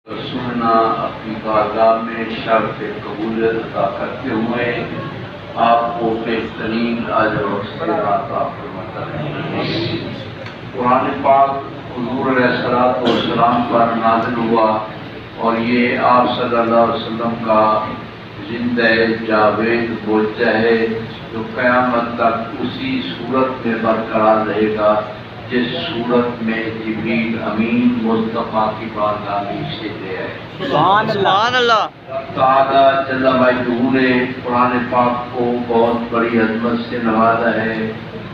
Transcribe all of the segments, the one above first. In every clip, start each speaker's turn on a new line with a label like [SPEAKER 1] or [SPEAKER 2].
[SPEAKER 1] سننا اپنی بارگاہ میں شرف قبولیت عطا کرتے ہوئے آپ کو بہترین اجر و ثواب عطا فرماتا ہے۔ قرآن پاک حضور علیہ الصلوۃ والسلام پر نازل ہوا اور یہ آپ صلی اللہ علیہ وسلم کا زندہ جاوید بولتا ہے جو قیامت تک اسی صورت میں برقرار رہے گا جس صورت میں جبریل امین مصطفیٰ کی بارگاہ میں سے لے آئے۔
[SPEAKER 2] سبحان اللہ۔
[SPEAKER 1] تعالیٰ جل وجلہ نے قرآن پاک کو بہت بڑی عظمت سے نوازا ہے۔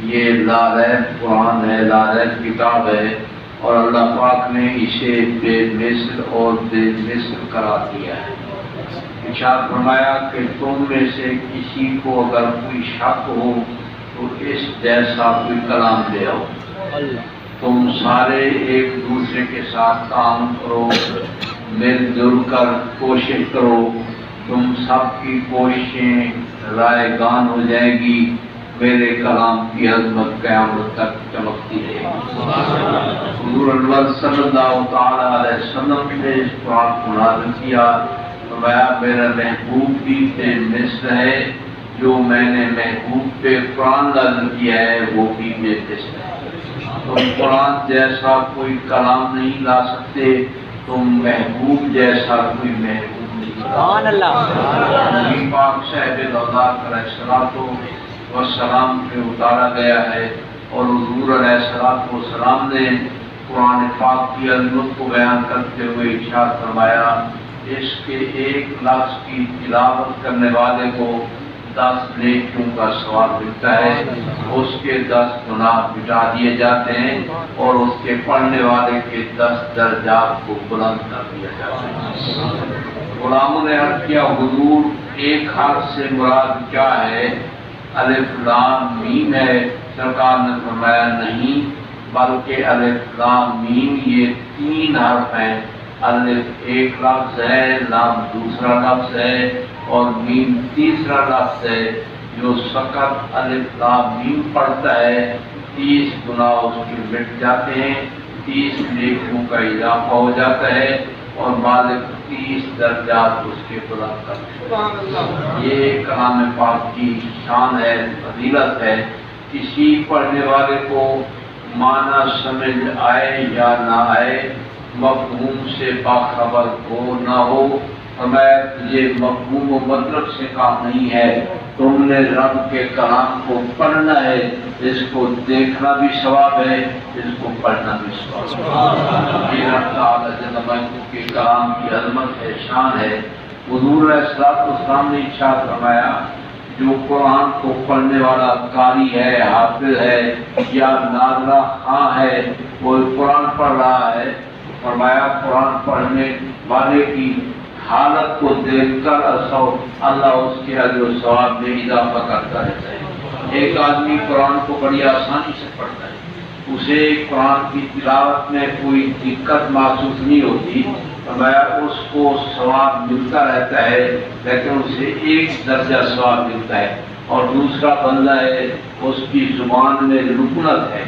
[SPEAKER 1] یہ لاریب قرآن ہے، لاریب کتاب ہے، اور اللہ پاک نے اسے بے مثل اور بے مثل قرار دیا ہے۔ ارشاد فرمایا کہ تم میں سے کسی کو اگر کوئی شک ہو تو اس جیسا کوئی کلام لے آؤ۔ تم سارے ایک دوسرے کے ساتھ کام کرو، مل جل کر کوشش کرو، تم سب کی کوششیں رائے گان ہو جائے گی، میرے کلام کی عظمت قیامت تک چمکتی رہے گی۔ حضور اللہ صلی اللہ تعالی علیہ وسلم نے اس قرآن کو نازل کیا، فرمایا میرا محبوب بھی بے مثل ہے، جو میں نے محبوب پہ قرآن نازل کیا ہے وہ بھی بے مثل ہے۔ تم قرآن جیسا کوئی کلام نہیں لا سکتے، تم محبوب جیسا کوئی محبوب نہیں لا
[SPEAKER 2] سبحان اللہ۔
[SPEAKER 1] نبی پاک صاحب اللہ علیہ الصلوۃ والسلام پہ اتارا گیا ہے، اور حضور علیہ الصلوۃ والسلام نے قرآن پاک کی عظمت کو بیان کرتے ہوئے ارشاد فرمایا اس کے ایک لفظ کی تلاوت کرنے والے کو 10 نیکیوں کا ثواب ملتا ہے، اس کے 10 گناہ مٹا دیے جاتے ہیں، اور اس کے پڑھنے والے کے 10 درجات کو بلند کر دیا جاتا ہے۔ غلاموں نے عرض کیا حضور ایک حرف سے مراد کیا ہے؟ الف لام میم ہے۔ سرکار نے فرمایا نہیں، بلکہ الف لام میم یہ 3 حرف ہیں۔ الف ایک لفظ ہے، لام دوسرا لفظ ہے، اور میم تیسرا لفظ ہے۔ جو سقط الف لام میم پڑھتا ہے 30 گناہ اس کے مٹ جاتے ہیں، 30 نیکیوں کا اضافہ ہو جاتا ہے، اور مالک 30 درجات اس کے بلند کرتے ہیں۔ یہ کلام پاک کی شان ہے، فضیلت ہے۔ کسی پڑھنے والے کو معنی سمجھ آئے یا نہ آئے، مفہوم سے باخبر ہو نہ ہو، ہمیں یہ مفہوم و مطلب سے کام نہیں ہے۔ تم نے رب کے کلام کو پڑھنا ہے، اس کو دیکھنا بھی ثواب ہے، اس کو پڑھنا بھی ثواب ہے۔ یہ رب تعالیٰ جل وجلہ کے کلام کی عظمت ہے، شان ہے۔ حضور علیہ الصلوۃ والسلام نے ارشاد فرمایا جو قرآن کو پڑھنے والا قاری ہے، حافظ ہے یا ناظرہ خواں ہے، وہ قرآن پڑھ رہا ہے، فرمایا قرآن پڑھنے والے کی حالت کو دیکھ کر اللہ اس کے اجر و ثواب میں اضافہ کرتا رہتا ہے۔ ایک آدمی قرآن کو بڑی آسانی سے پڑھتا ہے، اسے قرآن کی تلاوت میں کوئی دقت محسوس نہیں ہوتی، فرمایا اس کو ثواب ملتا رہتا ہے، لیکن اسے 1 درجہ ثواب ملتا ہے۔ اور دوسرا بندہ ہے، اس کی زبان میں لکنت ہے،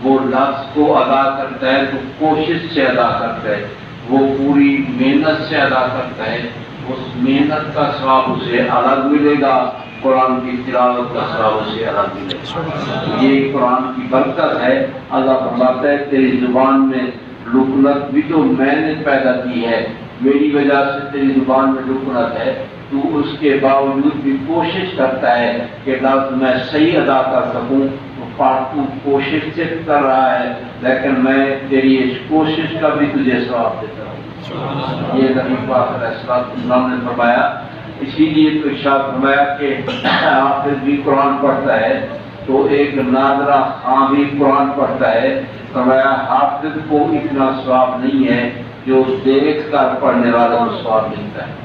[SPEAKER 1] وہ لفظ کو ادا کرتا ہے تو کوشش سے ادا کرتا ہے، وہ پوری محنت سے ادا کرتا ہے، اس محنت کا ثواب اسے الگ ملے گا، قرآن کی تلاوت کا ثواب اسے الگ ملے گا۔ یہ قرآن کی برکت ہے۔ اللہ فرماتا ہے تیری زبان میں لکنت بھی تو میں نے پیدا کی ہے، میری وجہ سے تیری زبان میں لکنت ہے، تو اس کے باوجود بھی کوشش کرتا ہے کہ لفظ میں صحیح ادا کر سکوں، تو کوشش سے کر رہا ہے، لیکن میں تیری اس کوشش کا بھی تجھے ثواب دیتا ہوں۔ یہ نبی پاک علیہ الصلوۃ والسلام نے فرمایا۔ اسی لیے تو ارشاد فرمایا کہ حافظ بھی قرآن پڑھتا ہے تو ایک ناظرہ خواں بھی قرآن پڑھتا ہے، فرمایا حافظ کو اتنا ثواب نہیں ہے جو دیکھ کر پڑھنے والے کو ثواب ملتا ہے۔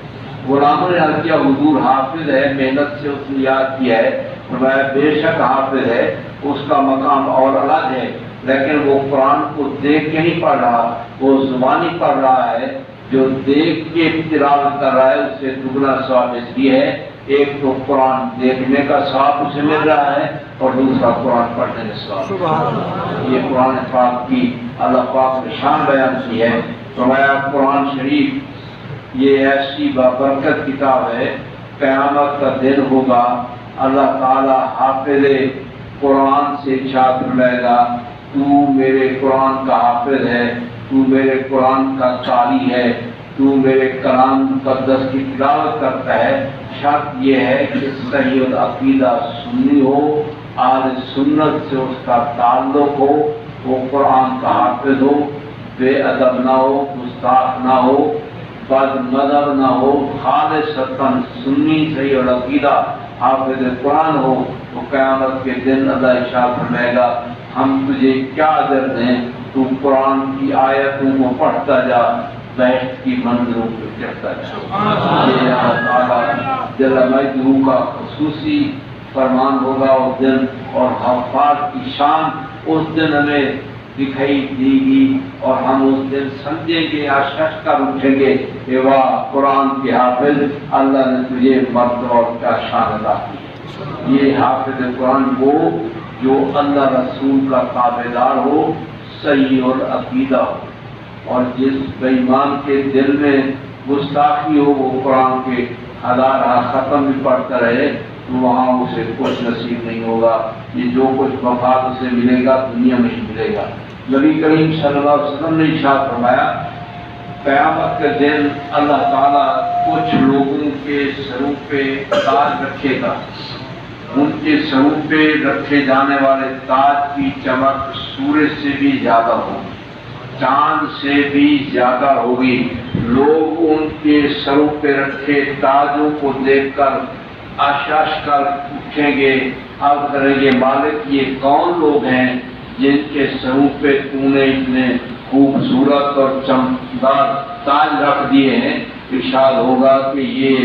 [SPEAKER 1] غلاموں نے عرض کیا حضور حافظ ہے، محنت سے اس نے یاد کیا ہے، فرمایا بے شک حافظ ہے، اس کا مقام اور الگ ہے، لیکن وہ قرآن کو دیکھ کے نہیں پڑھ رہا، وہ زبانی پڑھ رہا ہے۔ جو دیکھ کے تلاوت کر رہا ہے اس سے دگنا ثواب اس لیے ہے، ایک تو قرآن دیکھنے کا ثواب اسے مل رہا ہے، اور دوسرا قرآن پڑھنے کا ثواب۔ یہ قرآن پاک کی اللہ پاک نے شان بیان کی ہے۔ فرمایا قرآن شریف یہ ایسی بابرکت کتاب ہے، قیامت کا دن ہوگا اللہ تعالیٰ حافظ قرآن سے چھاپ لے گا، تو میرے قرآن کا حافظ ہے، تو میرے قرآن کا قاری ہے، تو میرے کلام مقدس کی تلاوت کرتا ہے۔ شرط یہ ہے کہ صحیح العقیدہ سنی ہو، اہل سنت سے اس کا تعلق ہو، وہ قرآن کا حافظ ہو، بے ادب نہ ہو، گستاخ نہ ہو، بد مذہب نہ ہو، خالصتاً سنی صحیح العقیدہ حافظ قرآن ہو، تو قیامت کے دن اللہ ارشاد فرمائے گا ہم تجھے کیا عذر دیں، تو قرآن کی آیتوں کو پڑھتا جا، بہشت کی منزلوں پہ چڑھتا جا۔ یہ اللہ تعالیٰ جل مجدہ کا خصوصی فرمان ہوگا اس دن، اور حفاظ کی شان اس دن ہمیں دکھائی دے گی، اور ہم اس دن سمجھیں گے، آشش کر اٹھیں گے کہ واہ قرآن کے حافظ، اللہ نے تجھے مرتبہ اور کیا شان عطا کی۔ یہ حافظ قرآن وہ جو اللہ رسول کا تابعدار ہو، صحیح اور عقیدہ ہو، اور جس بے ایمان کے دل میں گستاخی ہو وہ قرآن کے ہزار ختم بھی پڑھتا رہے تو وہاں اسے کچھ نصیب نہیں ہوگا۔ یہ جو کچھ مفاد اسے ملے گا دنیا میں ہی ملے گا۔ نبی کریم صلی اللہ علیہ وسلم نے ارشاد فرمایا قیامت کے دن اللہ تعالیٰ کچھ لوگوں کے سروں پہ تاج رکھے گا، ان کے سروں پہ رکھے جانے والے تاج کی چمک سورج سے بھی زیادہ ہوگی، چاند سے بھی زیادہ ہوگی۔ لوگ ان کے سروں پہ رکھے تاجوں کو دیکھ کر آشاش کر اٹھیں گے، اب کریں گے مالک یہ کون لوگ ہیں جن کے سروں پہ تو نے اتنے خوبصورت اور چمکدار تاج رکھ دیے ہیں؟ ارشاد ہوگا کہ یہ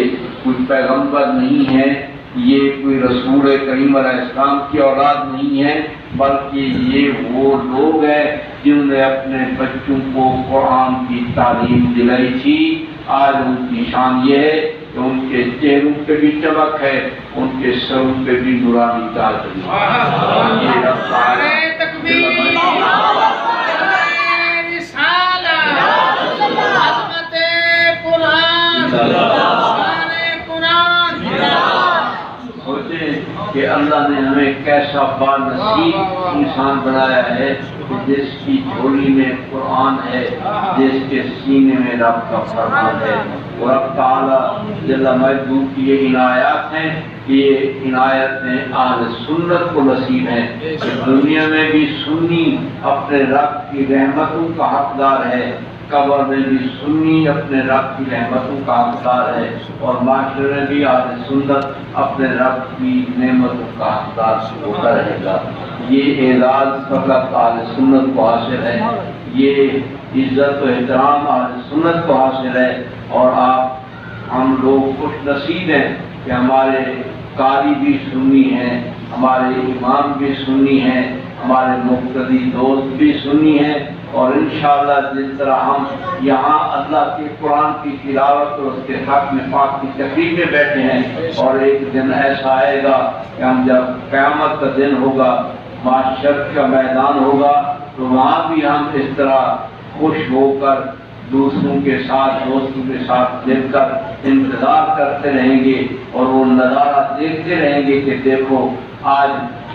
[SPEAKER 1] کوئی پیغمبر نہیں ہے، یہ کوئی رسول کریم علیہ السلام کی اولاد نہیں ہے، بلکہ یہ وہ لوگ ہیں جنہوں نے اپنے بچوں کو قرآن کی تعلیم دلائی تھی۔ آج ان کی شان یہ ہے کہ ان کے چہروں پہ بھی چمک ہے، ان کے سروں پہ بھی نورانی تاج ہے۔ یہ کہ اللہ نے ہمیں کیسا با نصیب انسان بنایا ہے کہ جس کی جھولی میں قرآن ہے، جس کے سینے میں رب کا فرمان ہے۔ اور رب تعالیٰ جل مجدہ کی یہ عنایات ہیں کہ یہ عنایتیں اہل سنت کو نصیب ہیں کہ دنیا میں بھی سنی اپنے رب کی رحمتوں کا حقدار ہے، قبر میں بھی سنی اپنے رب کی رحمتوں کا حقدار ہے، اور معاشرے میں بھی اہل سنت اپنے رب کی نعمتوں کا حقدار ہوتا رہے گا۔ یہ اعزاز فقط اہل سنت کو حاصل ہے، یہ عزت و احترام اہل سنت کو حاصل ہے، اور ہم لوگ خوش نصیب ہیں کہ ہمارے قاری بھی سنی ہیں، ہمارے امام بھی سنی ہیں، ہمارے مقتدی دوست بھی سنی ہیں، اور انشاءاللہ جس طرح ہم یہاں اللہ کے قرآن کی تلاوت اور اس کے حق میں پاک کی تقریب میں بیٹھے ہیں، اور ایک دن ایسا آئے گا کہ ہم جب قیامت کا دن ہوگا، معاشر کا میدان ہوگا، تو وہاں بھی ہم اس طرح خوش ہو کر دوسروں کے ساتھ دوستوں کے ساتھ مل کر انتظار کرتے رہیں گے، اور وہ نظارہ دیکھتے رہیں گے کہ دیکھو آج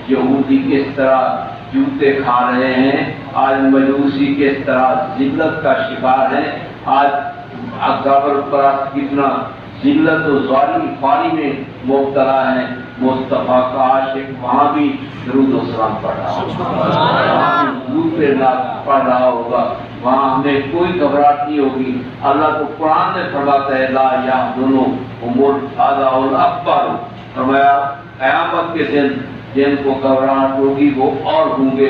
[SPEAKER 1] یہودی کس طرح جوتے کھا رہے ہیں، آج مجوسی کس طرح ذلت کا شکار ہے، آج قبر پرست کتنا ذلت و خواری میں مبتلا ہے۔ مصطفیٰ کا عاشق وہاں بھی درود و سلام پڑھ رہا ہوگا، حضور پہ نعت پڑھ رہا ہوگا، وہاں ہمیں کوئی گھبراہٹ نہیں ہوگی۔ اللہ کو قرآن میں فرماتا ہے لا یحزنهم الفزع الاکبر، فرمایا قیامت کے دن جن کو گھبراہٹ ہوگی وہ اور ہوں گے،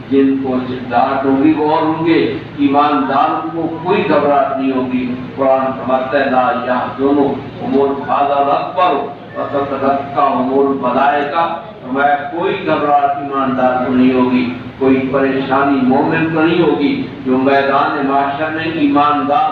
[SPEAKER 1] جن کو ڈانٹ ہوگی وہ اور ہوں گے، ایمانداروں کو کوئی گھبراہٹ نہیں ہوگی۔ قرآن فرماتا ہے لا یحزنهم الفزع الاکبر وتتلقاهم الملائکہ، فرمایا کوئی گھبراہٹ ایماندار کو نہیں ہوگی، کوئی پریشانی مومن کو نہیں ہوگی۔ جو میدان معاشر میں ایماندار